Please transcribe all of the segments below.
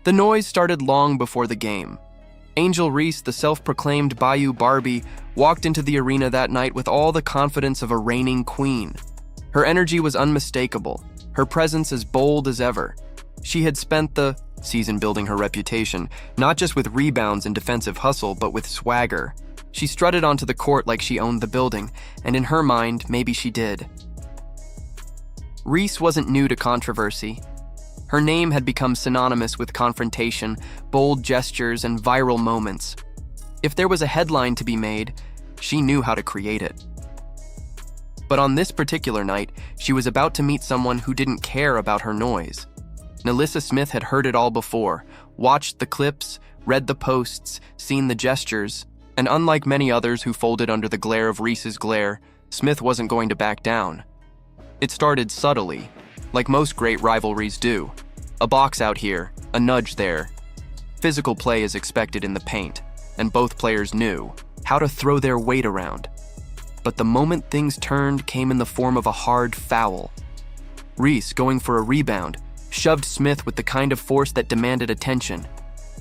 The noise started long before the game. Angel Reese, the self-proclaimed Bayou Barbie, walked into the arena that night with all the confidence of a reigning queen. Her energy was unmistakable, her presence as bold as ever. She had spent the season building her reputation, not just with rebounds and defensive hustle, but with swagger. She strutted onto the court like she owned the building, and in her mind, maybe she did. Reese wasn't new to controversy. Her name had become synonymous with confrontation, bold gestures, and viral moments. If there was a headline to be made, she knew how to create it. But on this particular night, she was about to meet someone who didn't care about her noise. NaLyssa Smith had heard it all before, watched the clips, read the posts, seen the gestures, and unlike many others who folded under the glare of Reese's glare, Smith wasn't going to back down. It started subtly, like most great rivalries do. A box out here, a nudge there. Physical play is expected in the paint, and both players knew how to throw their weight around. But the moment things turned came in the form of a hard foul. Reese, going for a rebound, shoved Smith with the kind of force that demanded attention.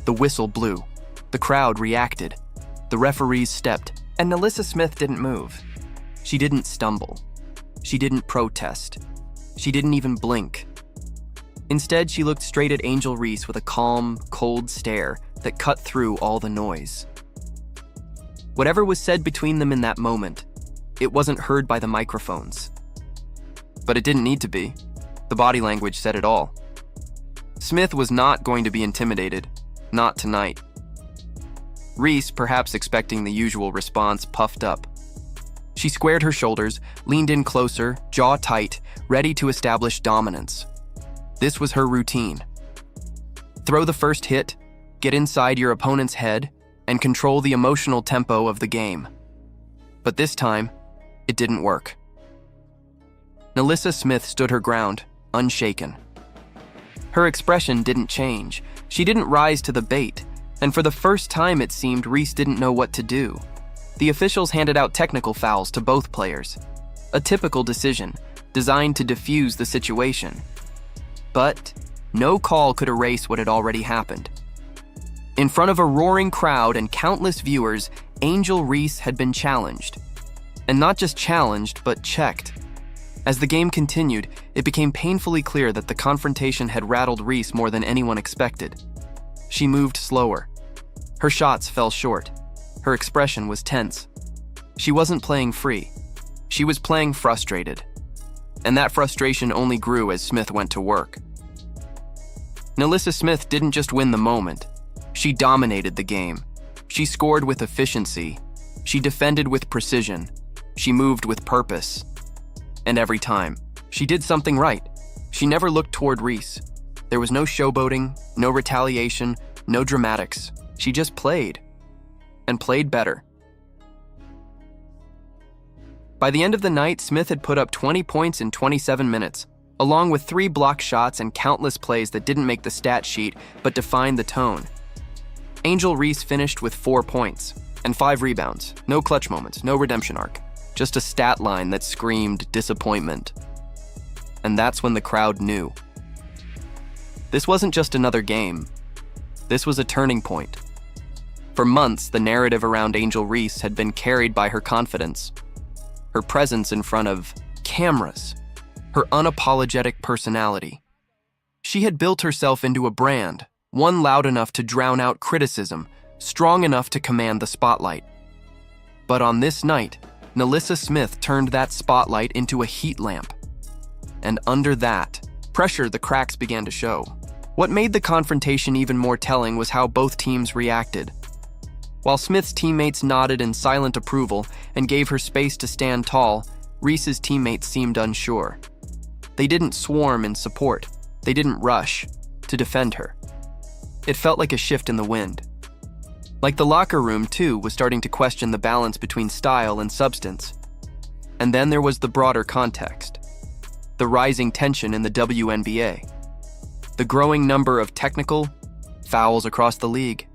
The whistle blew. The crowd reacted. The referees stepped, and NaLyssa Smith didn't move. She didn't stumble. She didn't protest. She didn't even blink. Instead, she looked straight at Angel Reese with a calm, cold stare that cut through all the noise. Whatever was said between them in that moment, it wasn't heard by the microphones. But it didn't need to be. The body language said it all. Smith was not going to be intimidated, not tonight. Reese, perhaps expecting the usual response, puffed up. She squared her shoulders, leaned in closer, jaw tight, ready to establish dominance. This was her routine. Throw the first hit, get inside your opponent's head, and control the emotional tempo of the game. But this time, it didn't work. NaLyssa Smith stood her ground, unshaken. Her expression didn't change. She didn't rise to the bait, and for the first time it seemed Reese didn't know what to do. The officials handed out technical fouls to both players. A typical decision, designed to defuse the situation. But no call could erase what had already happened. In front of a roaring crowd and countless viewers, Angel Reese had been challenged. And not just challenged, but checked. As the game continued, it became painfully clear that the confrontation had rattled Reese more than anyone expected. She moved slower. Her shots fell short. Her expression was tense. She wasn't playing free. She was playing frustrated. And that frustration only grew as Smith went to work. NaLyssa Smith didn't just win the moment. She dominated the game. She scored with efficiency. She defended with precision. She moved with purpose. And every time, she did something right. She never looked toward Reese. There was no showboating, no retaliation, no dramatics. She just played. And played better. By the end of the night, Smith had put up 20 points in 27 minutes, along with 3 block shots and countless plays that didn't make the stat sheet but defined the tone. Angel Reese finished with 4 points and 5 rebounds. No clutch moments, no redemption arc. Just a stat line that screamed disappointment. And that's when the crowd knew. This wasn't just another game. This was a turning point. For months, the narrative around Angel Reese had been carried by her confidence, her presence in front of cameras, her unapologetic personality. She had built herself into a brand, one loud enough to drown out criticism, strong enough to command the spotlight. But on this night, NaLyssa Smith turned that spotlight into a heat lamp. And under that pressure, the cracks began to show. What made the confrontation even more telling was how both teams reacted. While Smith's teammates nodded in silent approval and gave her space to stand tall, Reese's teammates seemed unsure. They didn't swarm in support. They didn't rush to defend her. It felt like a shift in the wind. Like the locker room, too, was starting to question the balance between style and substance. And then there was the broader context. The rising tension in the WNBA. The growing number of technical fouls across the league.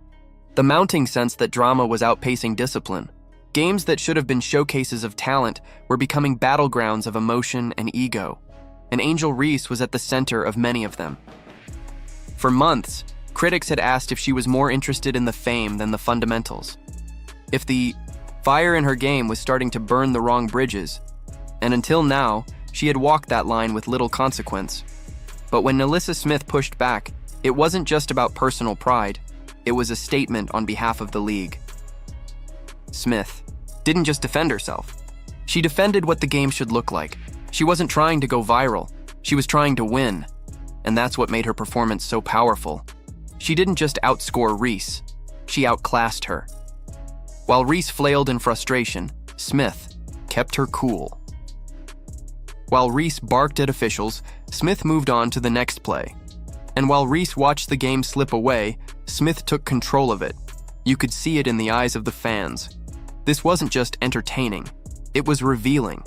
The mounting sense that drama was outpacing discipline. Games that should have been showcases of talent were becoming battlegrounds of emotion and ego. And Angel Reese was at the center of many of them. For months, Critics had asked if she was more interested in the fame than the fundamentals. If the fire in her game was starting to burn the wrong bridges. And until now, she had walked that line with little consequence. But when NaLyssa Smith pushed back, it wasn't just about personal pride. It was a statement on behalf of the league. Smith didn't just defend herself. She defended what the game should look like. She wasn't trying to go viral. She was trying to win. And that's what made her performance so powerful. She didn't just outscore Reese. She outclassed her. While Reese flailed in frustration, Smith kept her cool. While Reese barked at officials, Smith moved on to the next play. And while Reese watched the game slip away, Smith took control of it. You could see it in the eyes of the fans. This wasn't just entertaining, it was revealing.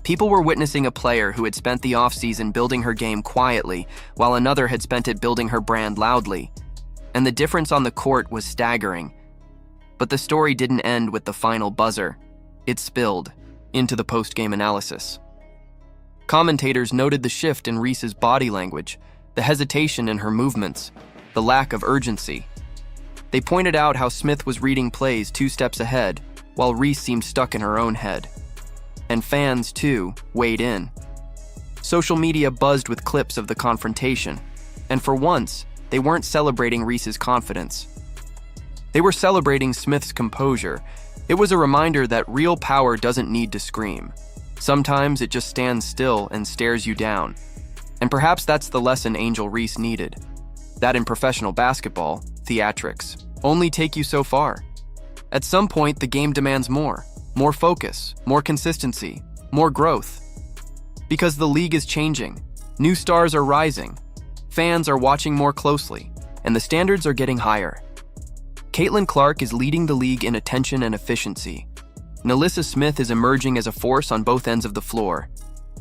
People were witnessing a player who had spent the offseason building her game quietly, while another had spent it building her brand loudly. And the difference on the court was staggering. But the story didn't end with the final buzzer. It spilled into the post-game analysis. Commentators noted the shift in Reese's body language, the hesitation in her movements, the lack of urgency. They pointed out how Smith was reading plays 2 steps ahead, while Reese seemed stuck in her own head. And fans, too, weighed in. Social media buzzed with clips of the confrontation, and for once, they weren't celebrating Reese's confidence. They were celebrating Smith's composure. It was a reminder that real power doesn't need to scream. Sometimes it just stands still and stares you down. And perhaps that's the lesson Angel Reese needed. That in professional basketball, theatrics only take you so far. At some point, the game demands more focus, more consistency, more growth. Because the league is changing, new stars are rising, fans are watching more closely, and the standards are getting higher. Caitlin Clark is leading the league in attention and efficiency. NaLyssa Smith is emerging as a force on both ends of the floor.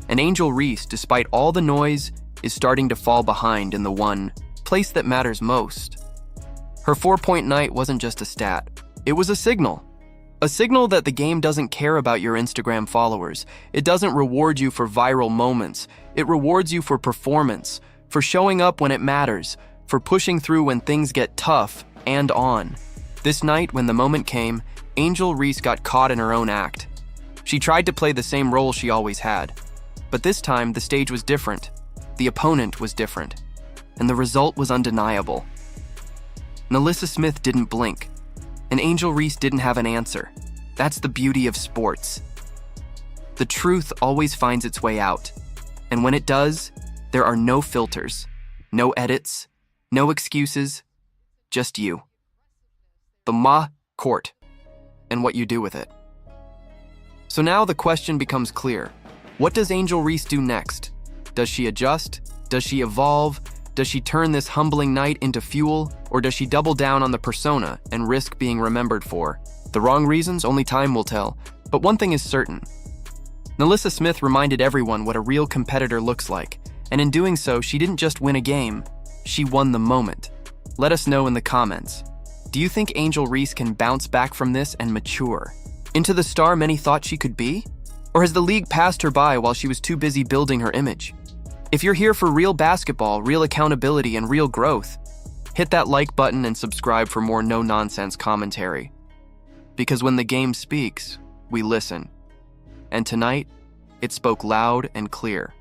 And Angel Reese, despite all the noise, is starting to fall behind in the one place that matters most. Her 4-point night wasn't just a stat. It was a signal. A signal that the game doesn't care about your Instagram followers. It doesn't reward you for viral moments. It rewards you for performance, for showing up when it matters, for pushing through when things get tough, and on. This night, when the moment came, Angel Reese got caught in her own act. She tried to play the same role she always had. But this time, the stage was different. The opponent was different. And the result was undeniable. NaLyssa Smith didn't blink. And Angel Reese didn't have an answer. That's the beauty of sports. The truth always finds its way out. And when it does, there are no filters, no edits, no excuses, just you. The court, and what you do with it. So now the question becomes clear. What does Angel Reese do next? Does she adjust? Does she evolve? Does she turn this humbling night into fuel? Or does she double down on the persona and risk being remembered for the wrong reasons? Only time will tell. But one thing is certain. NaLyssa Smith reminded everyone what a real competitor looks like. And in doing so, she didn't just win a game, she won the moment. Let us know in the comments. Do you think Angel Reese can bounce back from this and mature into the star many thought she could be? Or has the league passed her by while she was too busy building her image? If you're here for real basketball, real accountability, and real growth, hit that like button and subscribe for more no-nonsense commentary. Because when the game speaks, we listen. And tonight, it spoke loud and clear.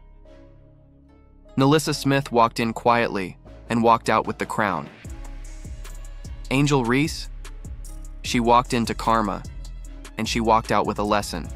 NaLyssa Smith walked in quietly and walked out with the crown. Angel Reese, she walked into karma, and she walked out with a lesson.